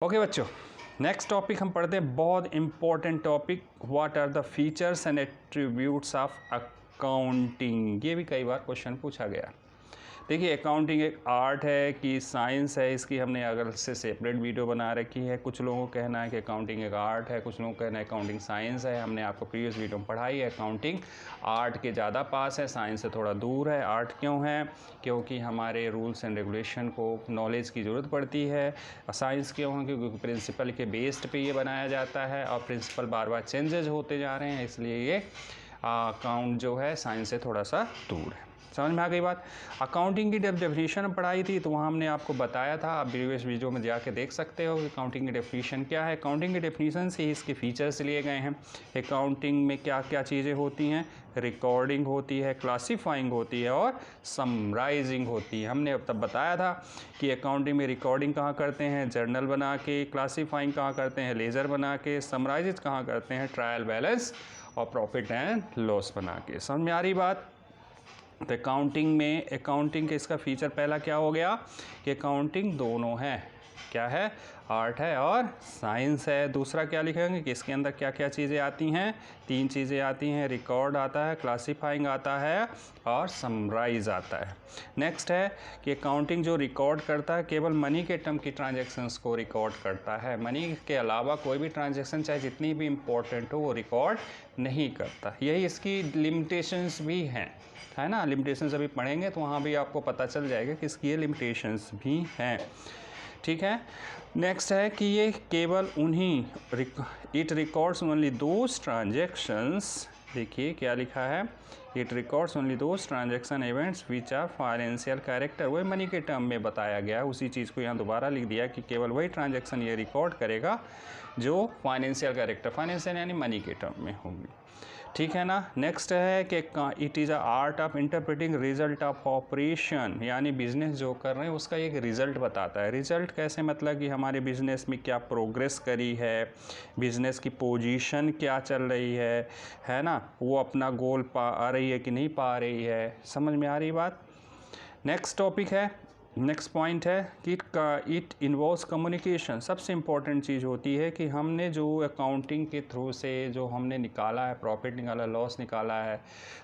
Okay बच्चों, next topic हम पढ़ते हैं, बहुत important topic, what are the features and attributes of accounting. ये भी कई बार क्वेश्चन पूछा गया। देखिए, अकाउंटिंग एक आर्ट है कि साइंस है, इसकी हमने अगर से सेपरेट वीडियो बना रखी है। कुछ लोगों को कहना है कि अकाउंटिंग एक आर्ट है, कुछ लोगों को कहना है अकाउंटिंग साइंस है। हमने आपको प्रीवियस वीडियो में पढ़ाई है, अकाउंटिंग आर्ट के ज़्यादा पास है, साइंस से थोड़ा दूर है। आर्ट क्यों है? क्योंकि हमारे रूल्स एंड रेगुलेशन को नॉलेज की ज़रूरत पड़ती है। साइंस क्यों है? क्योंकि प्रिंसिपल के बेस्ड पे ये बनाया जाता है और प्रिंसिपल बार बार चेंजेज होते जा रहे हैं, इसलिए ये अकाउंट जो है साइंस से थोड़ा सा दूर है। समझ में आ गई बात? अकाउंटिंग की जब डेफिनेशन पढ़ाई थी तो वहाँ हमने आपको बताया था, आप प्रीवियस वीडियो में जाके देख सकते हो कि अकाउंटिंग की डेफिनेशन क्या है। अकाउंटिंग की डेफिनेशन से ही इसके फीचर्स लिए गए हैं। अकाउंटिंग में क्या क्या चीज़ें होती हैं? रिकॉर्डिंग होती है, क्लासीफाइंग होती है और समराइजिंग होती है। हमने अब तब बताया था कि अकाउंटिंग में रिकॉर्डिंग कहाँ करते हैं? जर्नल बना के। क्लासीफाइंग कहाँ करते हैं? लेजर बना के। समराइज कहाँ करते हैं? ट्रायल बैलेंस और प्रॉफिट एंड लॉस बना के। समझ में आ रही बात? तो अकाउंटिंग में, अकाउंटिंग के इसका फीचर पहला क्या हो गया कि अकाउंटिंग दोनों है। क्या है? आर्ट है और साइंस है। दूसरा क्या लिखेंगे कि इसके अंदर क्या क्या चीज़ें आती हैं? 3 चीज़ें आती हैं, रिकॉर्ड आता है, क्लासीफाइंग आता है और समराइज आता है। नेक्स्ट है कि अकाउंटिंग जो रिकॉर्ड करता है केवल मनी के टर्म की ट्रांजैक्शंस को रिकॉर्ड करता है। मनी के अलावा कोई भी ट्रांजैक्शन चाहे जितनी भी इम्पोर्टेंट हो वो रिकॉर्ड नहीं करता। यही इसकी लिमिटेशंस भी हैं, है ना। लिमिटेशंस अभी पढ़ेंगे तो वहाँ भी आपको पता चल जाएगा कि इसकी ये लिमिटेशंस भी हैं। ठीक है। नेक्स्ट है कि ये केवल उन्हीं it records only those transactions. देखिए क्या लिखा है, it records only those transaction events which are financial character. वही मनी के टर्म में बताया गया, उसी चीज़ को यहाँ दोबारा लिख दिया कि केवल वही ट्रांजैक्शन ये रिकॉर्ड करेगा जो फाइनेंशियल कैरेक्टर, फाइनेंशियल यानी मनी के टर्म में होगी। ठीक है ना। नेक्स्ट है कि it is a art of interpreting result of operation, यानी बिजनेस जो कर रहे हैं उसका एक रिजल्ट बताता है। रिजल्ट कैसे? मतलब कि हमारे बिजनेस में क्या प्रोग्रेस करी है, बिजनेस की पोजीशन क्या चल रही है ना, वो अपना गोल पा रही है कि नहीं पा रही है। समझ में आ रही बात? नेक्स्ट टॉपिक है, नेक्स्ट पॉइंट है कि इट इन्वॉल्व्स कम्युनिकेशन। सबसे इम्पॉर्टेंट चीज़ होती है कि हमने जो अकाउंटिंग के थ्रू से जो हमने निकाला है, प्रॉफिट निकाला, लॉस निकाला है,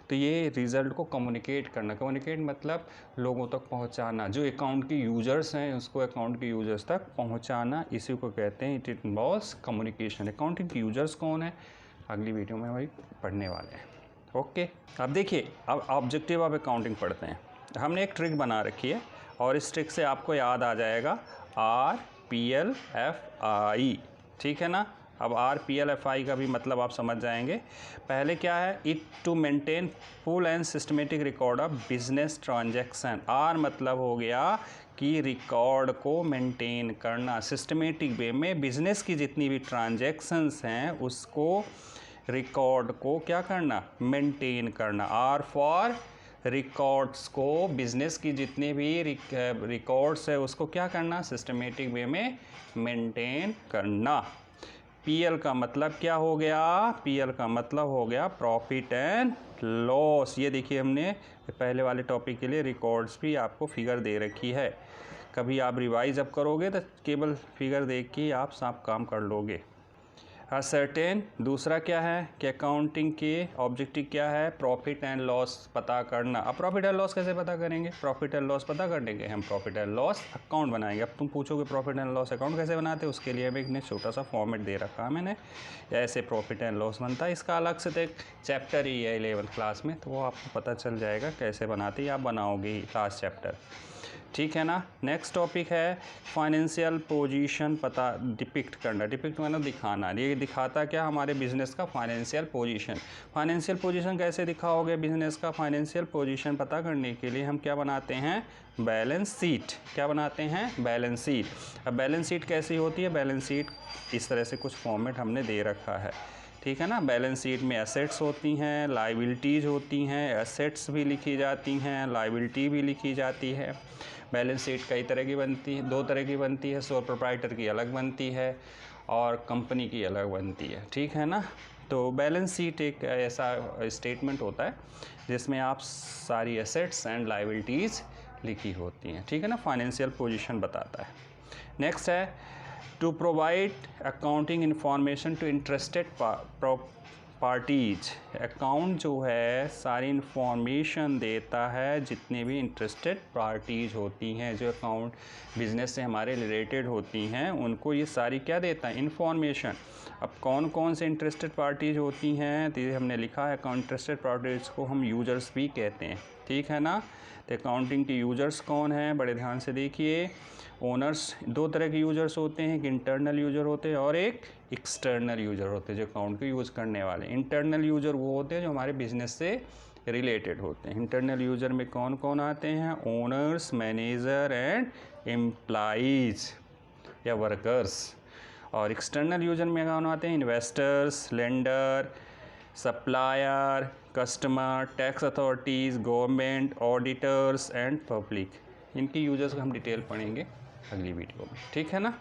तो ये रिज़ल्ट को कम्युनिकेट करना। कम्युनिकेट मतलब लोगों तक पहुंचाना, जो अकाउंट के यूज़र्स हैं उसको अकाउंट के यूज़र्स तक पहुंचाना, इसी को कहते हैं इट इन्वॉल्व्स कम्युनिकेशन। अकाउंटिंग के यूज़र्स कौन है अगली वीडियो में वही पढ़ने वाले हैं। ओके, अब देखिए, अब ऑब्जेक्टिव ऑफ अकाउंटिंग पढ़ते हैं। हमने एक ट्रिक बना रखी है और इस ट्रिक से आपको याद आ जाएगा RPLFI। ठीक है ना। अब RPLFI का भी मतलब आप समझ जाएंगे। पहले क्या है? It to maintain full and systematic record of business transaction. R मतलब हो गया कि रिकॉर्ड को मेंटेन करना, सिस्टमेटिक वे में बिजनेस की जितनी भी ट्रांजैक्शंस हैं उसको, रिकॉर्ड को क्या करना? मेंटेन करना। R फॉर रिकॉर्ड्स को, बिजनेस की जितने भी रिकॉर्ड्स है उसको क्या करना? सिस्टमेटिक वे में मेंटेन करना। PL का मतलब क्या हो गया? PL का मतलब हो गया प्रॉफिट एंड लॉस। ये देखिए, हमने पहले वाले टॉपिक के लिए रिकॉर्ड्स भी आपको फिगर दे रखी है। कभी आप रिवाइज अब करोगे तो केवल फिगर देख के आप सब काम कर लोगे। सर्टेन। दूसरा क्या है कि अकाउंटिंग के ऑब्जेक्टिव क्या है? प्रॉफिट एंड लॉस पता करना। अब प्रॉफिट एंड लॉस कैसे पता करेंगे? प्रॉफिट एंड लॉस पता करने के हम प्रॉफिट एंड लॉस अकाउंट बनाएंगे। अब तुम पूछोगे प्रॉफिट एंड लॉस अकाउंट कैसे बनाते हैं, उसके लिए हमें एक छोटा सा फॉर्मेट दे रखा है मैंने, ऐसे प्रॉफिट एंड लॉस बनता है। इसका अलग से तो एक चैप्टर ही है 11th क्लास में, तो वो आपको पता चल जाएगा कैसे बनाते हैं, आप बनाओगे ही लास्ट चैप्टर। ठीक है ना। नेक्स्ट टॉपिक है फाइनेंशियल पोजीशन पता, डिपिक्ट करना। डिपिक्ट मतलब दिखाना। ये दिखाता क्या? हमारे बिजनेस का फाइनेंशियल पोजीशन। फाइनेंशियल पोजीशन कैसे दिखाओगे बिजनेस का? फाइनेंशियल पोजीशन पता करने के लिए हम क्या बनाते हैं? Balance sheet. क्या बनाते हैं? Balance sheet. अब बैलेंस शीट कैसी होती है? बैलेंस शीट इस तरह से कुछ फॉर्मेट हमने दे रखा है। ठीक है ना। बैलेंस शीट में एसेट्स होती हैं, लाइबिलिटीज़ होती हैं, एसेट्स भी लिखी जाती हैं, लाइबिलिटी भी लिखी जाती है। बैलेंस शीट कई तरह की बनती है, 2 तरह की बनती है। सोल प्रोप्राइटर की अलग बनती है और कंपनी की अलग बनती है। ठीक है ना। तो बैलेंस शीट एक ऐसा स्टेटमेंट होता है जिसमें आप सारी एसेट्स एंड लाइबिलिटीज़ लिखी होती हैं। ठीक है ना। फाइनेंशियल पोजीशन बताता है। नेक्स्ट है to provide accounting information to interested parties. Account जो है सारी इंफॉर्मेशन देता है जितने भी इंटरेस्टेड पार्टीज होती हैं, जो अकाउंट बिजनेस से हमारे रिलेटेड होती हैं, उनको ये सारी क्या देता है, इंफॉर्मेशन। अब कौन कौन से इंटरेस्टेड पार्टीज होती हैं, तो ये हमने लिखा है इंटरेस्टेड पार्टीज को हम यूजर्स भी कहते हैं, ठीक है ना। तो अकाउंटिंग के यूजर्स कौन हैं, बड़े ध्यान से देखिए। ओनर्स, दो तरह के यूजर्स होते हैं, एक इंटरनल यूजर होते हैं और एक एक्सटर्नल यूजर होते हैं जो अकाउंट को यूज़ करने वाले। इंटरनल यूजर वो होते हैं जो हमारे बिजनेस से रिलेटेड होते हैं। इंटरनल यूजर में कौन कौन आते हैं, ओनर्स, मैनेजर एंड एम्प्लॉइज या वर्कर्स। और एक्सटर्नल यूजर में कौन आते हैं, investors, lender, supplier, customer, tax authorities, government, auditors and public. इनकी यूजर्स को हम डिटेल पढ़ेंगे अगली वीडियो में, ठीक है ना।